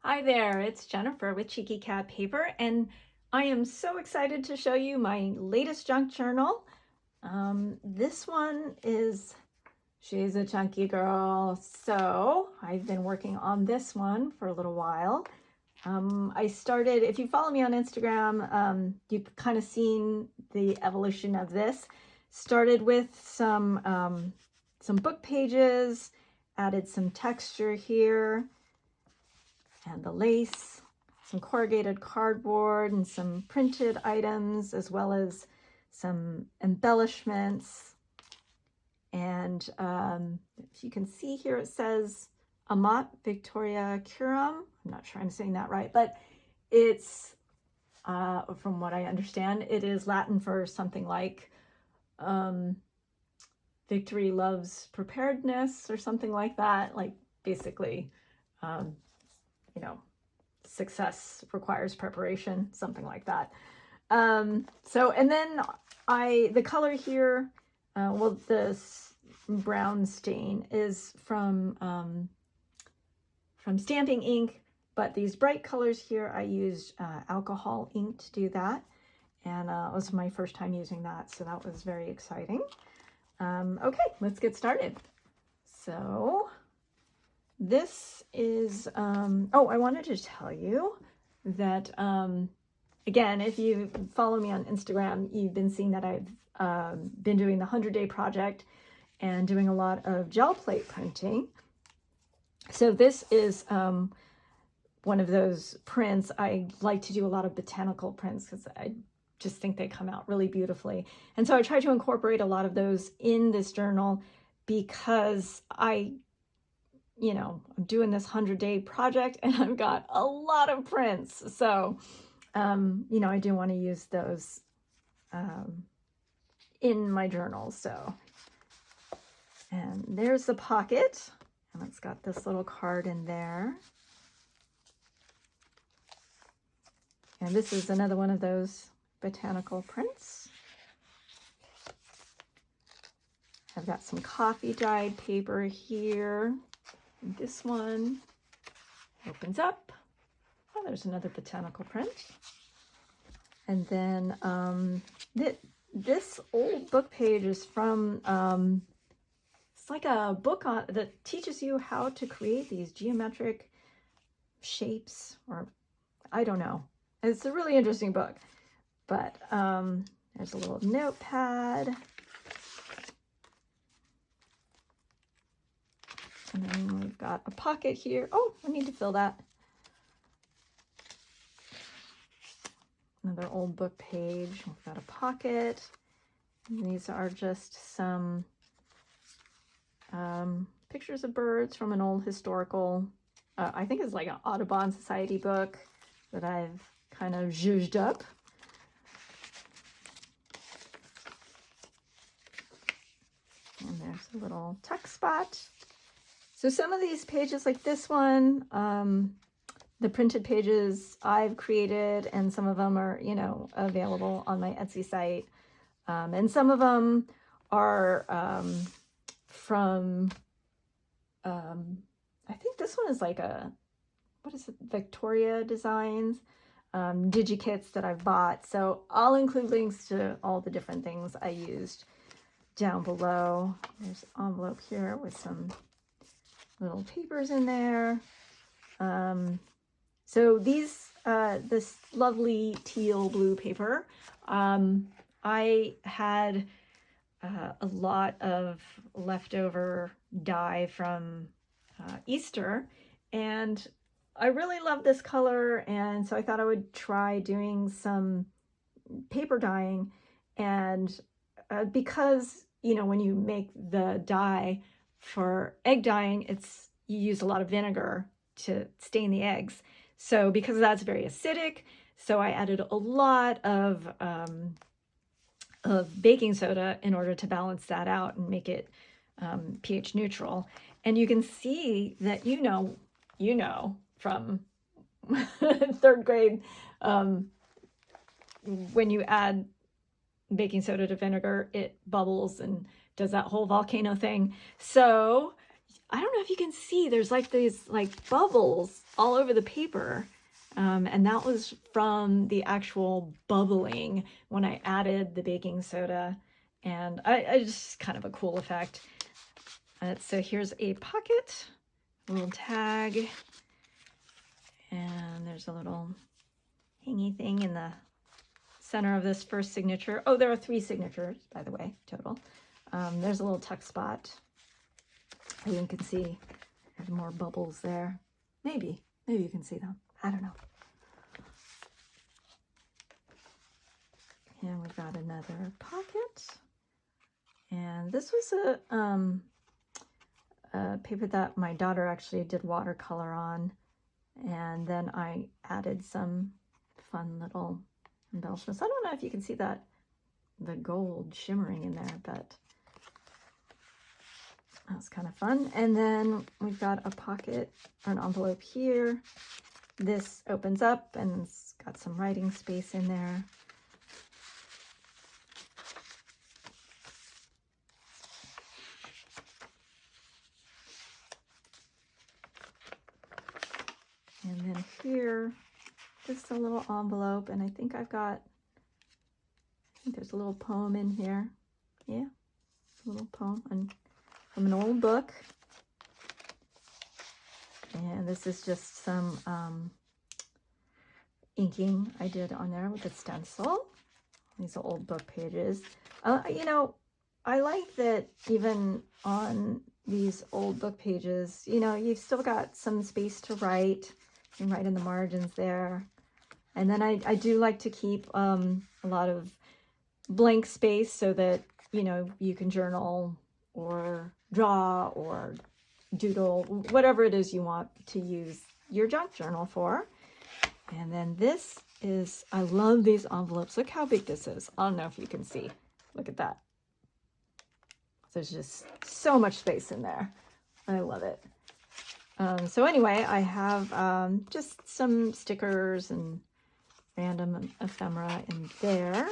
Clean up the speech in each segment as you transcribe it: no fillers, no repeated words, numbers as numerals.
Hi there, it's Jennifer with Cheeky Cat Paper, and I am so excited to show you my latest junk journal. This one is, she's a chunky girl, so I've been working on this one for a little while. I started, if you follow me on Instagram, you've kind of seen the evolution of this. Started with some book pages, added some texture here, and the lace, some corrugated cardboard, and some printed items, as well as some embellishments. And if you can see here, it says Amat, Victorian Curam. I'm not sure I'm saying that right, but it's, from what I understand, it is Latin for something like victory loves preparedness or something like that. Like basically, success requires preparation, something like that. And then the color here, this brown stain is from stamping ink, but these bright colors here, I used alcohol ink to do that. And it was my first time using that, so that was very exciting. Okay, let's get started. So this is, I wanted to tell you that, again, if you follow me on Instagram, you've been seeing that I've been doing the 100-day project and doing a lot of gel plate printing. So this is one of those prints. I like to do a lot of botanical prints because I just think they come out really beautifully. And so I try to incorporate a lot of those in this journal because I'm doing this 100-day project and I've got a lot of prints. So, I do want to use those in my journal. So, and there's the pocket, and it's got this little card in there. And this is another one of those botanical prints. I've got some coffee dyed paper here. This one opens up. Oh, there's another botanical print. And then this old book page is from, it's like a book that teaches you how to create these geometric shapes, or I don't know. It's a really interesting book. But there's a little notepad. And then we've got a pocket here. Oh, I need to fill that. Another old book page. We've got a pocket. And these are just some pictures of birds from an old historical, I think it's like an Audubon Society book that I've kind of zhuzhed up. And there's a little tuck spot. So some of these pages, like this one, the printed pages I've created, and some of them are, available on my Etsy site. And some of them are from, I think this one is like Victoria Designs, digikits that I've bought. So I'll include links to all the different things I used down below. There's an envelope here with some little papers in there. So this lovely teal blue paper, I had a lot of leftover dye from Easter, and I really love this color, and so I thought I would try doing some paper dyeing. And because when you make the dye for egg dyeing, you use a lot of vinegar to stain the eggs. So because that's very acidic, so I added a lot of baking soda in order to balance that out and make it pH neutral. And you can see that from third grade, when you add baking soda to vinegar, it bubbles and does that whole volcano thing. So I don't know if you can see, there's like these like bubbles all over the paper. And that was from the actual bubbling when I added the baking soda. And I just kind of a cool effect. So here's a pocket, a little tag, and there's a little hangy thing in the center of this first signature. Oh, there are 3 signatures, by the way, total. There's a little tuck spot. You can see there's more bubbles there. Maybe you can see them. I don't know. And we've got another pocket. And this was a paper that my daughter actually did watercolor on. And then I added some fun little embellishments. I don't know if you can see that, the gold shimmering in there, but that's kind of fun. And then we've got a pocket or an envelope here. This opens up and it's got some writing space in there. And then here, just a little envelope, and I think there's a little poem in here. Yeah, a little poem from an old book. And this is just some inking I did on there with a stencil. These are old book pages. You know, I like that even on these old book pages, you know, you've still got some space to write. You can write in the margins there. And then I do like to keep a lot of blank space so that, you know, you can journal or draw or doodle, whatever it is you want to use your junk journal for. And then this is, I love these envelopes. Look how big this is. I don't know if you can see. Look at that. There's just so much space in there. I love it. So anyway, I have just some stickers and random ephemera in there.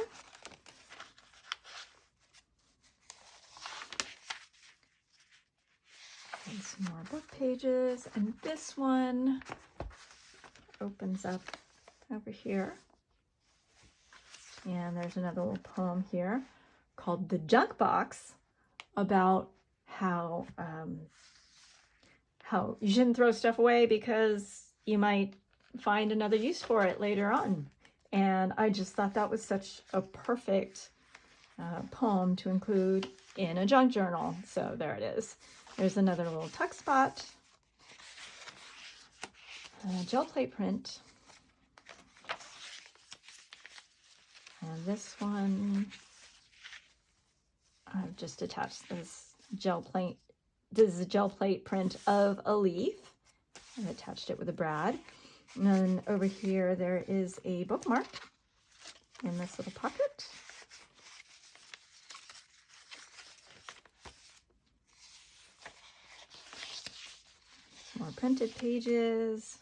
And some more book pages. And this one opens up over here. And there's another little poem here called The Junk Box, about how you shouldn't throw stuff away because you might find another use for it later on. And I just thought that was such a perfect poem to include in a junk journal. So there it is. There's another little tuck spot, gel plate print. And this one, I've just attached this gel plate. This is a gel plate print of a leaf. I've attached it with a brad. And then over here, there is a bookmark in this little pocket. More printed pages,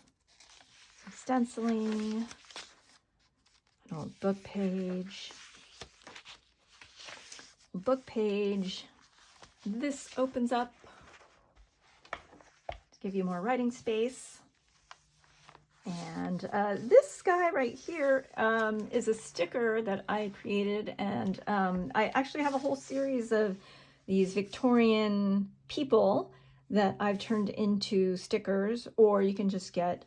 some stenciling, an old book page. Book page. This opens up to give you more writing space. And this guy right here is a sticker that I created, and I actually have a whole series of these Victorian people that I've turned into stickers, or you can just get,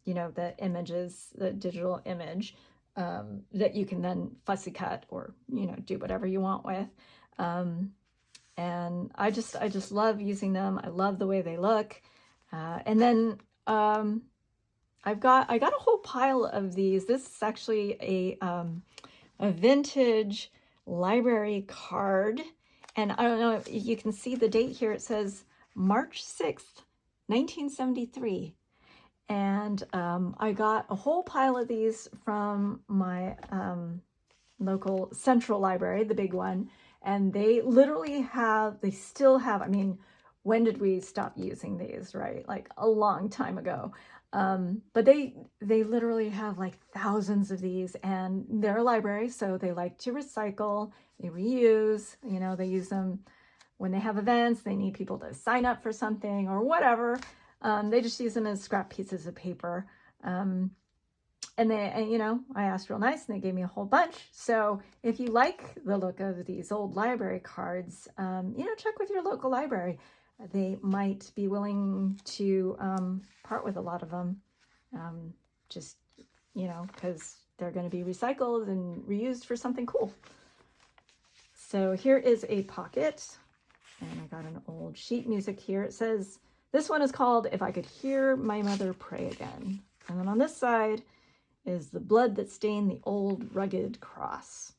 you know, the images, the digital image that you can then fussy cut or, you know, do whatever you want with. And I just love using them. I love the way they look. And then I got a whole pile of these. This is actually a vintage library card. And I don't know if you can see the date here. It says March 6th, 1973. And I got a whole pile of these from my local central library, the big one. And they literally have, they still have, I mean, when did we stop using these, right? Like a long time ago. But they literally have like thousands of these, and they're a library, so they like to recycle, they reuse, you know, they use them when they have events, they need people to sign up for something or whatever. They just use them as scrap pieces of paper. And you know, I asked real nice and they gave me a whole bunch. So if you like the look of these old library cards, you know, check with your local library. They might be willing to part with a lot of them, just, you know, because they're going to be recycled and reused for something cool. So here is a pocket, and I got an old sheet music here. It says, this one is called If I Could Hear My Mother Pray Again. And then on this side is the blood that stained the old rugged cross.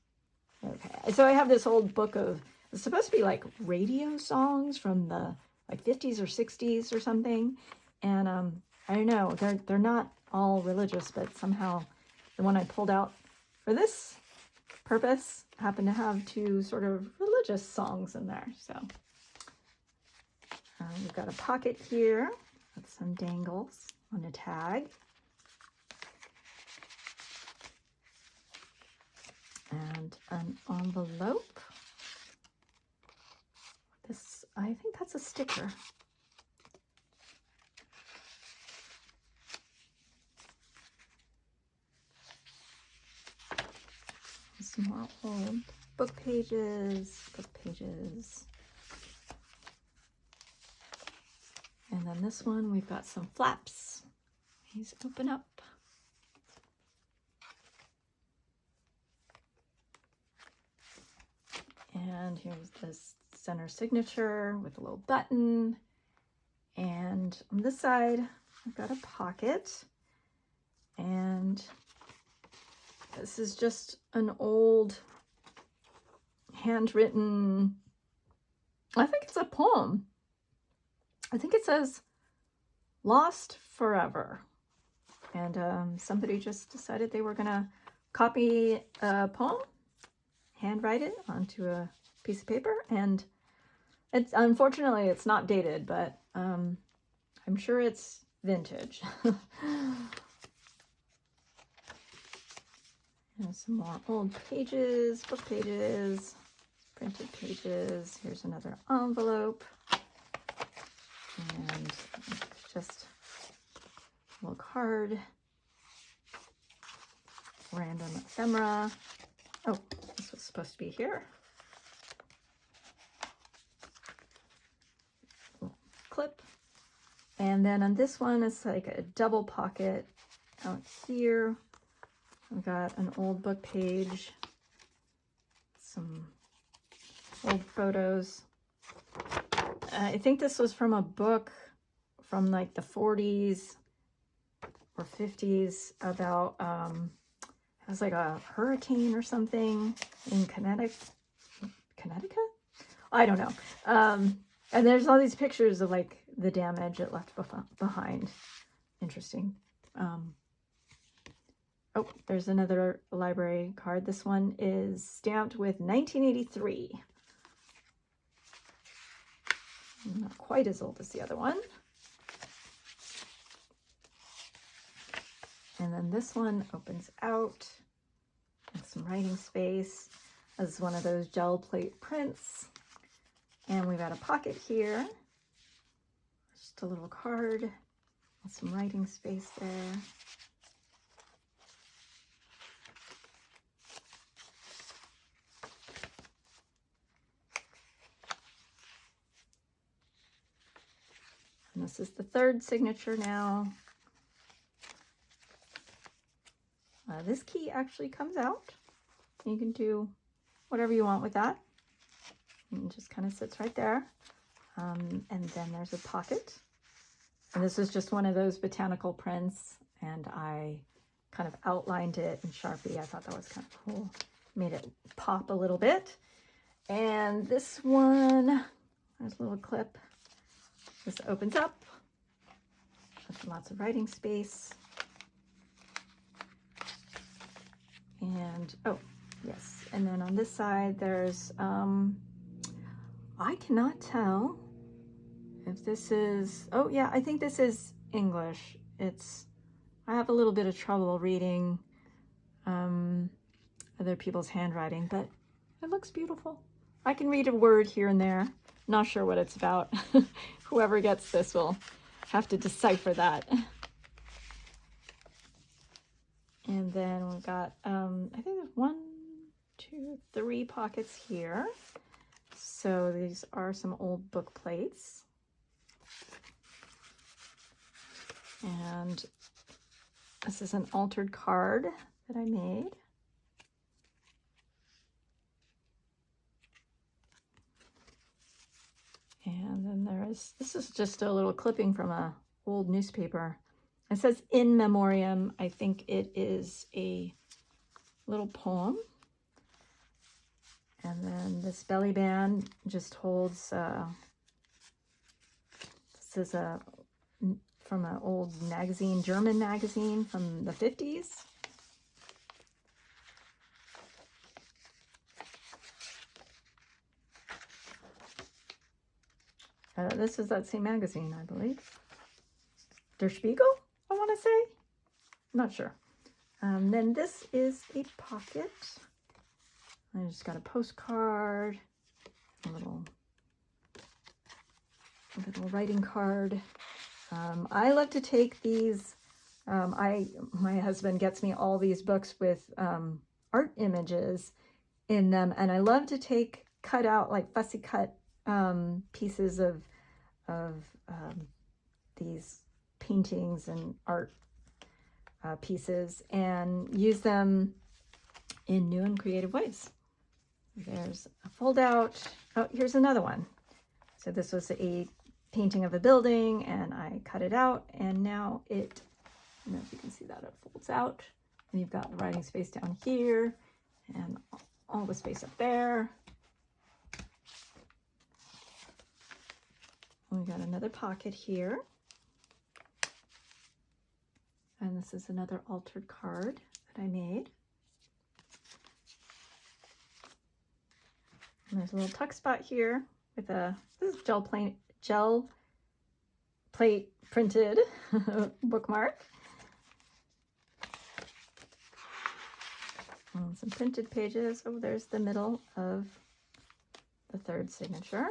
Okay, so I have this old book of, it's supposed to be like radio songs from the like 50s or 60s or something. And I don't know, they're not all religious, but somehow the one I pulled out for this purpose happened to have two sort of religious songs in there. So we've got a pocket here with some dangles on a tag. And an envelope. This, I think that's a sticker. Some more old book pages. And then this one, we've got some flaps. These open up. And here's this center signature with a little button. And on this side, I've got a pocket. And this is just an old handwritten, I think it's a poem. I think it says, Lost Forever. And somebody just decided they were gonna copy a poem, handwrite it onto a piece of paper, and it's unfortunately it's not dated, but I'm sure it's vintage. And some more old pages, book pages, printed pages. Here's another envelope, and just a little card, random ephemera. Oh, this was supposed to be here. Clip. And then on this one, it's like a double pocket out here. I've got an old book page, some old photos. I think this was from a book from like the 40s or 50s about, it was like a hurricane or something in Connecticut? I don't know. And there's all these pictures of like the damage it left behind. Interesting. Oh, there's another library card. This one is stamped with 1983. Not quite as old as the other one. And then this one opens out with some writing space. This is one of those gel plate prints. And we've got a pocket here. Just a little card with some writing space there. And this is the third signature now. This key actually comes out. You can do whatever you want with that. And it just kind of sits right there. And then there's a pocket. And this is just one of those botanical prints. And I kind of outlined it in Sharpie. I thought that was kind of cool. Made it pop a little bit. And this one, there's a little clip. This opens up. There's lots of writing space. And, oh, yes. And then on this side, there's, I cannot tell if this is, oh yeah, I think this is English. I have a little bit of trouble reading other people's handwriting, but it looks beautiful. I can read a word here and there. Not sure what it's about. Whoever gets this will have to decipher that. And then we've got, I think there's 1, 2, 3 pockets here. So these are some old book plates. And this is an altered card that I made. And then this is just a little clipping from a old newspaper. It says in memoriam. I think it is a little poem. And then this belly band just holds, this is from an old magazine, German magazine from the 50s. This is that same magazine, I believe. Der Spiegel, I want to say. I'm not sure. Then this is a pocket. I just got a postcard, a little writing card. I love to take these. My husband gets me all these books with art images in them, and I love to cut out like fussy cut pieces of these paintings and art pieces and use them in new and creative ways. There's a fold out. Oh, here's another one. So this was a painting of a building and I cut it out, and now I don't know if you can see that, it folds out, and you've got the writing space down here and all the space up there. We got another pocket here. And this is another altered card that I made. And there's a little tuck spot here with this is gel plate printed bookmark. And some printed pages. Oh, there's the middle of the third signature.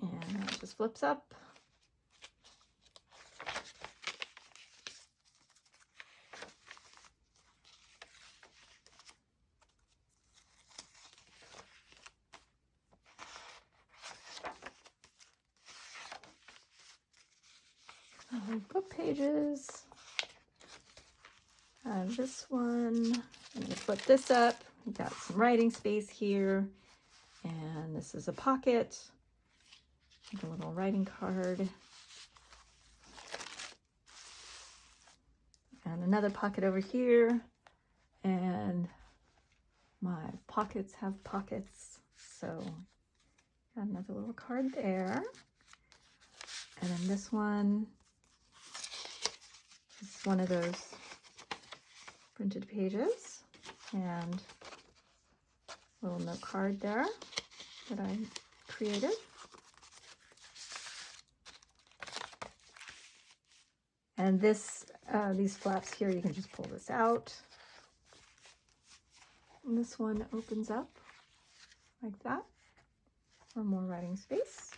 And it just flips up. Book pages. This one, I'm going to flip this up. We've got some writing space here. And this is a pocket. A little writing card. And another pocket over here. And my pockets have pockets. So got another little card there. And then this one is one of those printed pages. And a little note card there that I created. And this, these flaps here, you can just pull this out. And this one opens up like that for more writing space.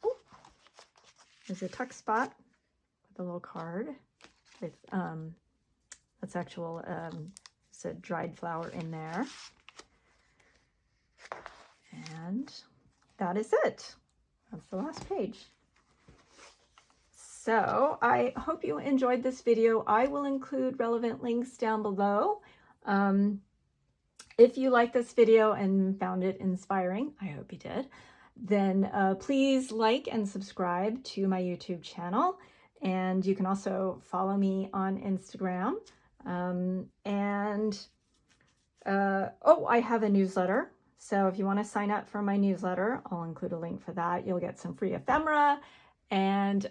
Oh, there's a tuck spot with a little card with, that's actual, it's a dried flower in there. And that is it. That's the last page. So I hope you enjoyed this video. I will include relevant links down below. If you liked this video and found it inspiring, I hope you did, then please like and subscribe to my YouTube channel. And you can also follow me on Instagram. Oh, I have a newsletter. So if you want to sign up for my newsletter, I'll include a link for that. You'll get some free ephemera and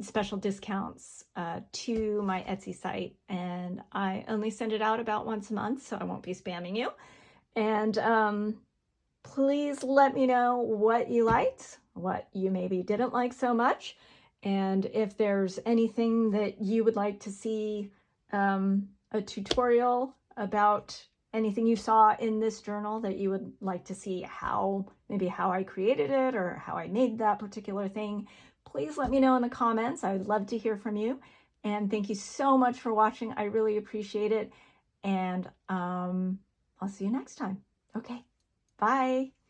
special discounts to my Etsy site. And I only send it out about once a month, so I won't be spamming you. And please let me know what you liked, what you maybe didn't like so much, and if there's anything that you would like to see a tutorial about anything you saw in this journal that you would like to see maybe how I created it or how I made that particular thing, please let me know in the comments. I would love to hear from you. And thank you so much for watching. I really appreciate it. And I'll see you next time. Okay, bye.